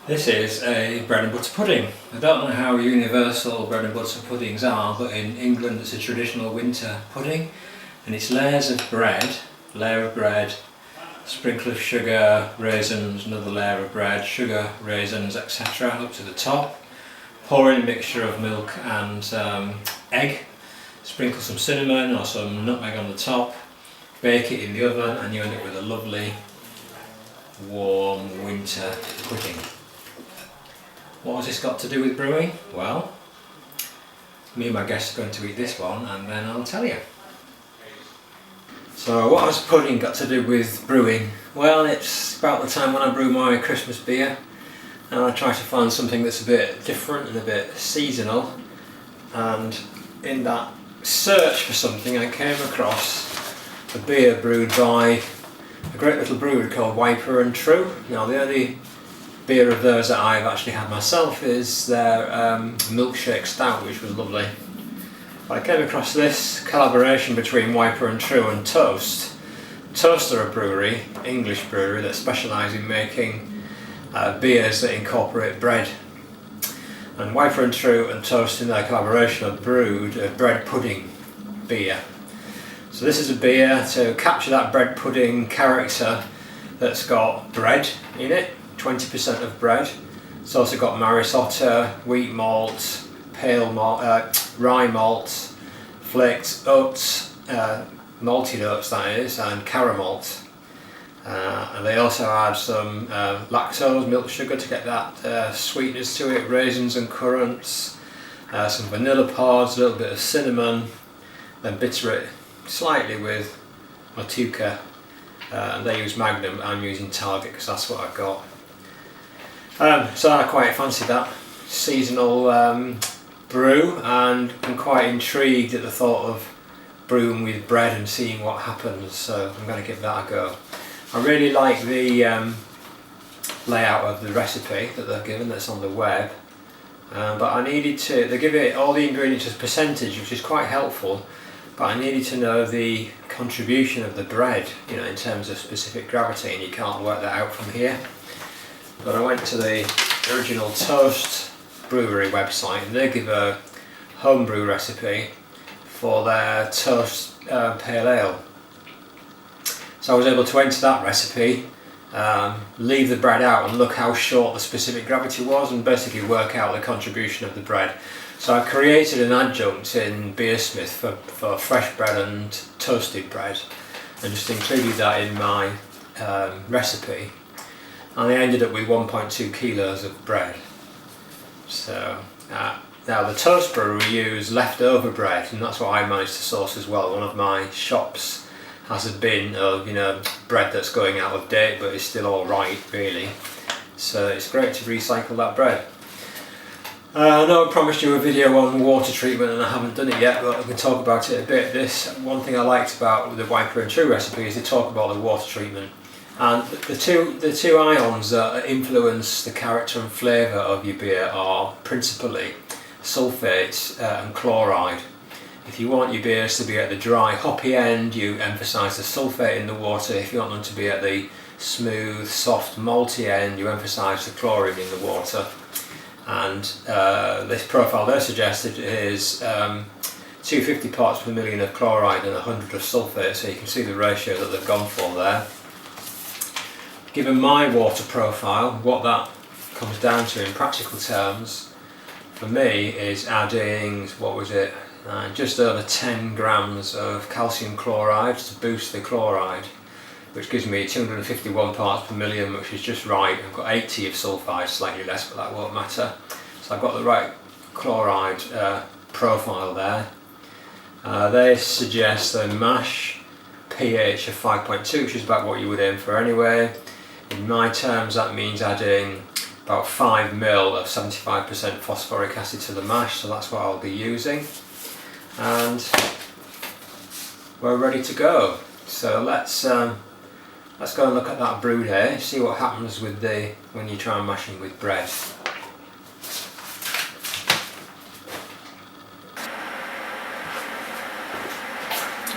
This is a bread and butter pudding. I don't know how universal bread and butter puddings are, but in England it's a traditional winter pudding, and it's layers of bread, layer of bread, sprinkle of sugar, raisins, another layer of bread, sugar, raisins, etc. up to the top. Pour in a mixture of milk and egg, sprinkle some cinnamon or some nutmeg on the top, bake it in the oven, and you end up with a lovely warm winter pudding. What has this got to do with brewing? Well, me and my guests are going to eat this one and then I'll tell you. So what has pudding got to do with brewing? Well, it's about the time when I brew my Christmas beer, and I try to find something that's a bit different and a bit seasonal, and in that search for something I came across a beer brewed by a great little brewery called Wiper and True. Now the only beer of theirs that I've actually had myself is their milkshake stout, which was lovely. But I came across this collaboration between Wiper and True and Toast. Toast are a brewery, English brewery, that specialise in making beers that incorporate bread. And Wiper and True and Toast in their collaboration have brewed a bread pudding beer. So this is a beer to capture that bread pudding character that's got bread in it, 20% of bread. It's also got marisotto, wheat malt, pale malt, rye malt, flaked oats, malted oats that is, and caramel. And they also add some lactose, milk sugar to get that sweetness to it, raisins and currants, some vanilla pods, a little bit of cinnamon, then bitter it slightly with Matuka, and they use Magnum, I'm using Target because that's what I've got. So I quite fancy that seasonal brew, and I'm quite intrigued at the thought of brewing with bread and seeing what happens, so I'm going to give that a go. I really like the layout of the recipe that they've given that's on the web, but I needed to, they give it all the ingredients as percentage, which is quite helpful, but I needed to know the contribution of the bread, you know, in terms of specific gravity, and you can't work that out from here. But I went to the original Toast brewery website, and they give a homebrew recipe for their Toast Pale Ale. So I was able to enter that recipe, leave the bread out and look how short the specific gravity was, and basically work out the contribution of the bread. So I created an adjunct in Beersmith for fresh bread and toasted bread, and just included that in my recipe, and I ended up with 1.2 kilos of bread. So now the Toast brewery use leftover bread, and that's what I managed to source as well. One of my shops has a bin of, you know, bread that's going out of date but is still alright really, so it's great to recycle that bread. I know I promised you a video on water treatment and I haven't done it yet, but I can talk about it a bit. This one thing I liked about the Wiper and True recipe is they talk about the water treatment, and the two ions that influence the character and flavour of your beer are principally sulfates and chloride. If you want your beers to be at the dry hoppy end, you emphasise the sulfate in the water. If you want them to be at the smooth soft malty end, you emphasise the chlorine in the water. And this profile they suggested is 250 parts per million of chloride and 100 of sulfate, so you can see the ratio that they've gone for there. Given my water profile, what that comes down to in practical terms for me is adding, what was it, just over 10 grams of calcium chloride to boost the chloride, which gives me 251 parts per million, which is just right. I've got 80 of sulfide, slightly less, but that won't matter. So I've got the right chloride profile there. They suggest a mash pH of 5.2, which is about what you would aim for anyway. In my terms, that means adding about 5 ml of 75% phosphoric acid to the mash, so that's what I'll be using. And we're ready to go. So let's go and look at that brew here, see what happens with when you try and mash them with bread.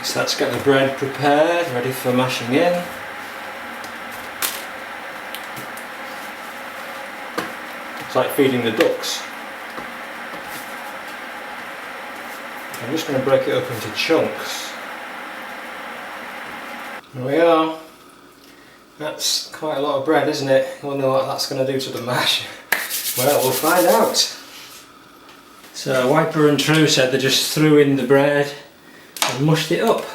So let's get the bread prepared, ready for mashing in. It's like feeding the ducks. I'm just going to break it up into chunks. There we are. That's quite a lot of bread, isn't it? I wonder what that's going to do to the mash. Well, we'll find out. So Wiper and True said they just threw in the bread and mushed it up.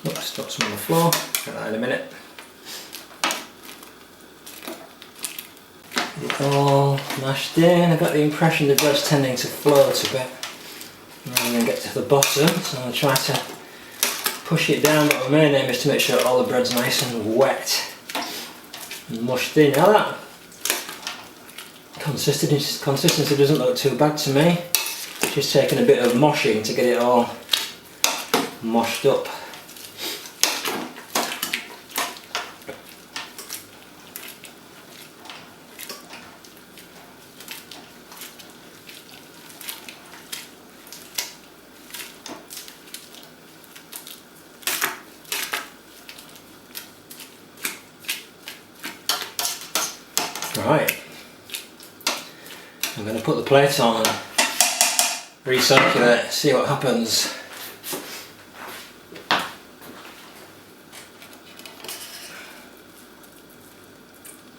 Oops, got some on the floor. Get that in a minute. It's all mashed in. I got the impression the bread's tending to float a bit rather than get to the bottom, so I'll try to push it down, but my main aim is to make sure all the bread's nice and wet and mushed in. Now that consistency doesn't look too bad to me. It's just taking a bit of moshing to get it all moshed up. Right, I'm going to put the plate on and recirculate, see what happens.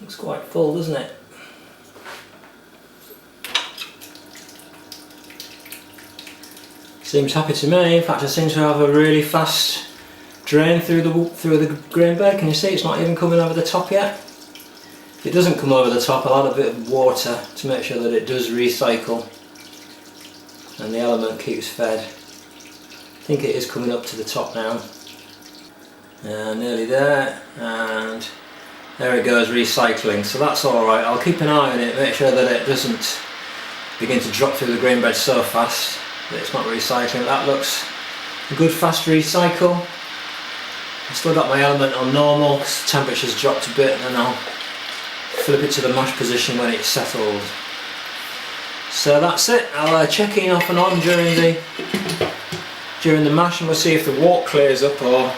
Looks quite full, doesn't it? Seems happy to me. In fact, it seems to have a really fast drain through the grain bed. Can you see it's not even coming over the top yet? If it doesn't come over the top, I'll add a bit of water to make sure that it does recycle and the element keeps fed. I think it is coming up to the top now. Nearly there, and there it goes, recycling. So that's alright. I'll keep an eye on it, make sure that it doesn't begin to drop through the grain bed so fast that it's not recycling. That looks a good fast recycle. I've still got my element on normal because the temperature's dropped a bit, and then I'll flip it to the mash position when it's settled. So that's it. I'll check in off and on during the mash, and we'll see if the wort clears up or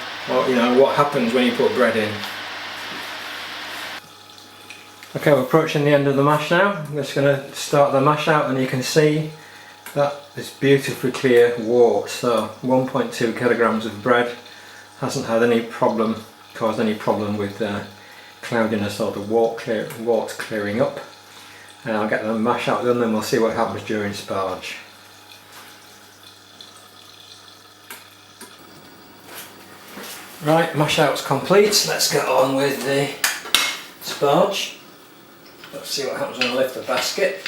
you know what happens when you put bread in. Okay, we're approaching the end of the mash now. I'm just going to start the mash out, and you can see that it's beautifully clear wort. So 1.2 kilograms of bread hasn't had any problem, caused any problem with cloudiness or the wort clearing up. And I'll get the mash out done, then we'll see what happens during sparge. Right, mash out's complete. Let's get on with the sparge. Let's see what happens when I lift the basket.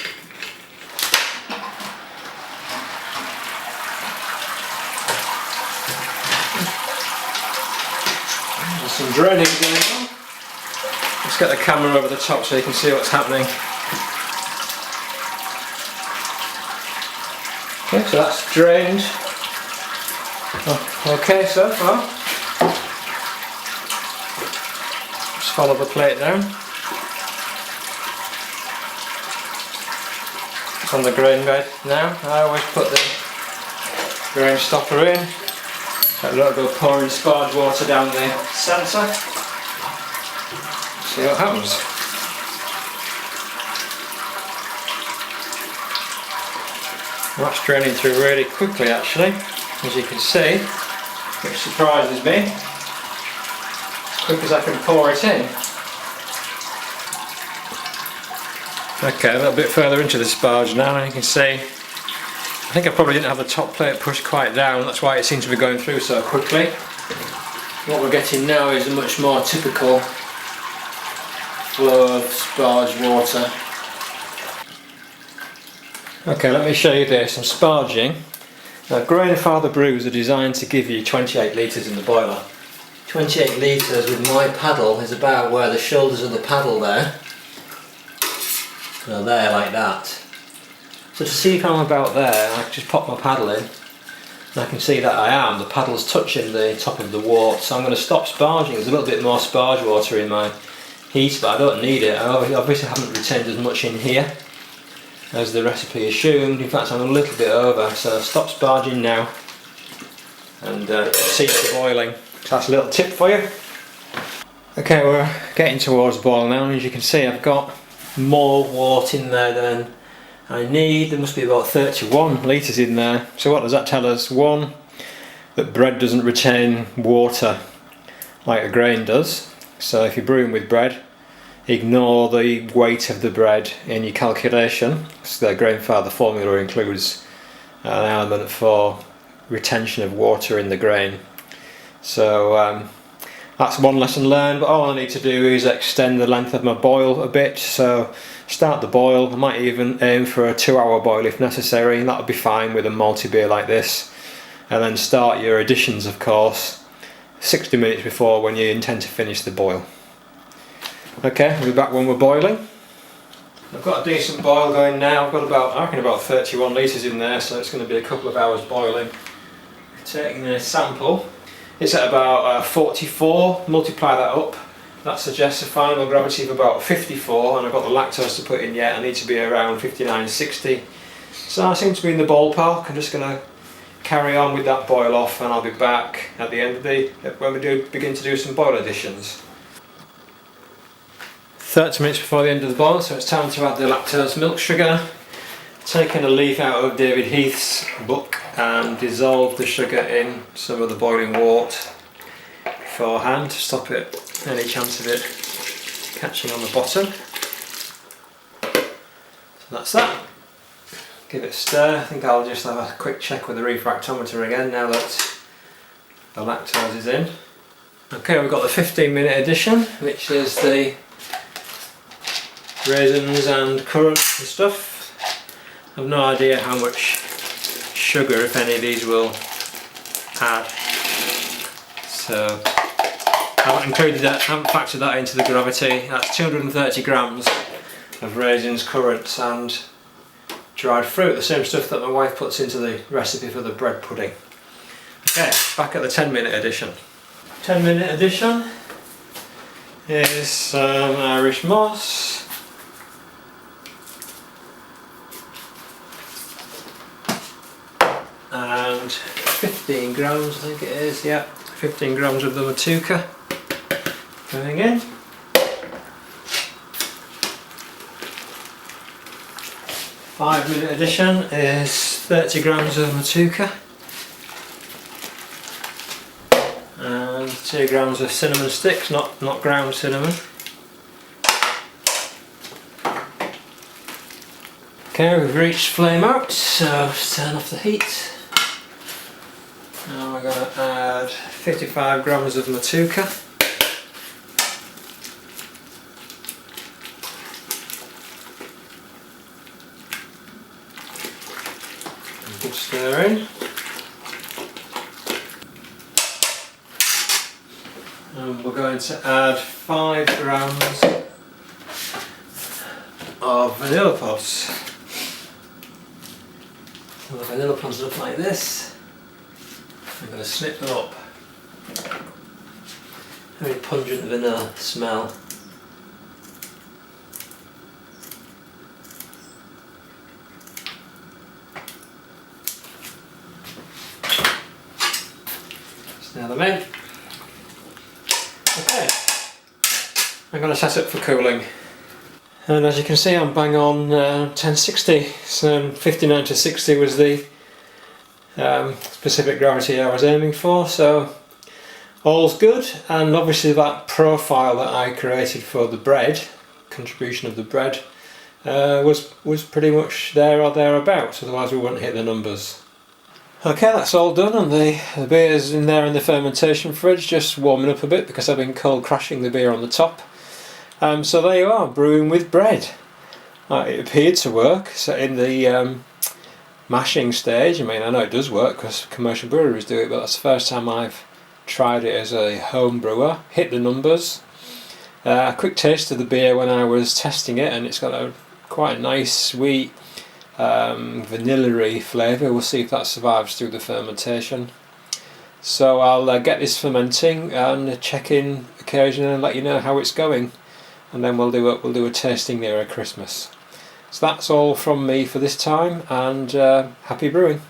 There's some draining going on. Let's get the camera over the top so you can see what's happening. Okay, so that's drained. Oh, okay so far. Just follow the plate down. It's on the grain bed now. I always put the grain stopper in. Let a little bit of pouring sparge water down the centre. See what happens. Well, that's draining through really quickly actually, as you can see, which surprises me. As quick as I can pour it in. Okay, a little bit further into the sparge now, and you can see, I think I probably didn't have the top plate pushed quite down, that's why it seems to be going through so quickly. What we're getting now is a much more typical flow of sparge water. Okay, let me show you this. I'm sparging. Now, Grainfather brews are designed to give you 28 litres in the boiler. 28 litres with my paddle is about where the shoulders of the paddle there. So there, like that. So to see if I'm about there, I can just pop my paddle in, and I can see that I am. The paddle's touching the top of the wort, so I'm going to stop sparging. There's a little bit more sparge water in my heat, but I don't need it. I obviously haven't retained as much in here as the recipe assumed. In fact, I'm a little bit over, so stop sparging now and cease the boiling. So that's a little tip for you. Okay, we're getting towards boil now, and as you can see, I've got more wort in there than I need. There must be about 31 litres in there. So what does that tell us? One, that bread doesn't retain water like a grain does. So if you're brewing with bread, ignore the weight of the bread in your calculation. So the Grainfather formula includes an element for retention of water in the grain. So that's one lesson learned, but all I need to do is extend the length of my boil a bit. So start the boil, I might even aim for a 2-hour boil if necessary, and that'll be fine with a malty beer like this. And then start your additions, of course, 60 minutes before when you intend to finish the boil. Okay, we'll be back when we're boiling. I've got a decent boil going now. I've got about, I reckon, about 31 litres in there, so it's going to be a couple of hours boiling. Taking a sample, it's at about 44, multiply that up. That suggests a final gravity of about 54, and I've got the lactose to put in yet. I need to be around 59, 60. So I seem to be in the ballpark. I'm just going to carry on with that boil off, and I'll be back at the end of when we begin to do some boil additions. 30 minutes before the end of the boil, so it's time to add the lactose milk sugar. Taken a leaf out of David Heath's book and dissolved the sugar in some of the boiling wort beforehand to stop any chance of it catching on the bottom. So that's that. Give it a stir. I think I'll just have a quick check with the refractometer again now that the lactose is in. Okay, we've got the 15-minute addition, which is the raisins and currant and stuff. I've no idea how much sugar, if any, of these will add. So I haven't included that, haven't factored that into the gravity. That's 230 grams of raisins, currants and dried fruit, the same stuff that my wife puts into the recipe for the bread pudding. Okay, back at the 10-minute addition. 10-minute addition is some Irish moss. And 15 grams, I think it is, yeah, 15 grams of the Matuka going in. Five-minute addition is 30 grams of Matuka and 2 grams of cinnamon sticks, not ground cinnamon. Okay, we've reached flame out, so let's turn off the heat. Now we're going to add 55 grams of Matuka. Good stir in. And we're going to add 5 grams of vanilla pods. So the vanilla pods look like this. I'm going to snip them up. Very pungent vanilla smell. Stir them in. Okay, I'm going to set up for cooling. And as you can see, I'm bang on 1060, so 59 to 60 was the specific gravity I was aiming for, so all's good. And obviously that profile that I created for the bread, contribution of the bread, was pretty much there or thereabouts, otherwise we wouldn't hit the numbers. Okay, that's all done, and the beer's in there in the fermentation fridge, just warming up a bit because I've been cold crashing the beer on the top. So there you are, brewing with bread. It appeared to work. So in the mashing stage, I mean, I know it does work because commercial breweries do it, but that's the first time I've tried it as a home brewer. Hit the numbers. A quick taste of the beer when I was testing it, and it's got quite a nice, sweet, vanilla-y flavour. We'll see if that survives through the fermentation. So I'll get this fermenting and check in occasionally and let you know how it's going. And then we'll do a tasting nearer Christmas. So that's all from me for this time, and happy brewing.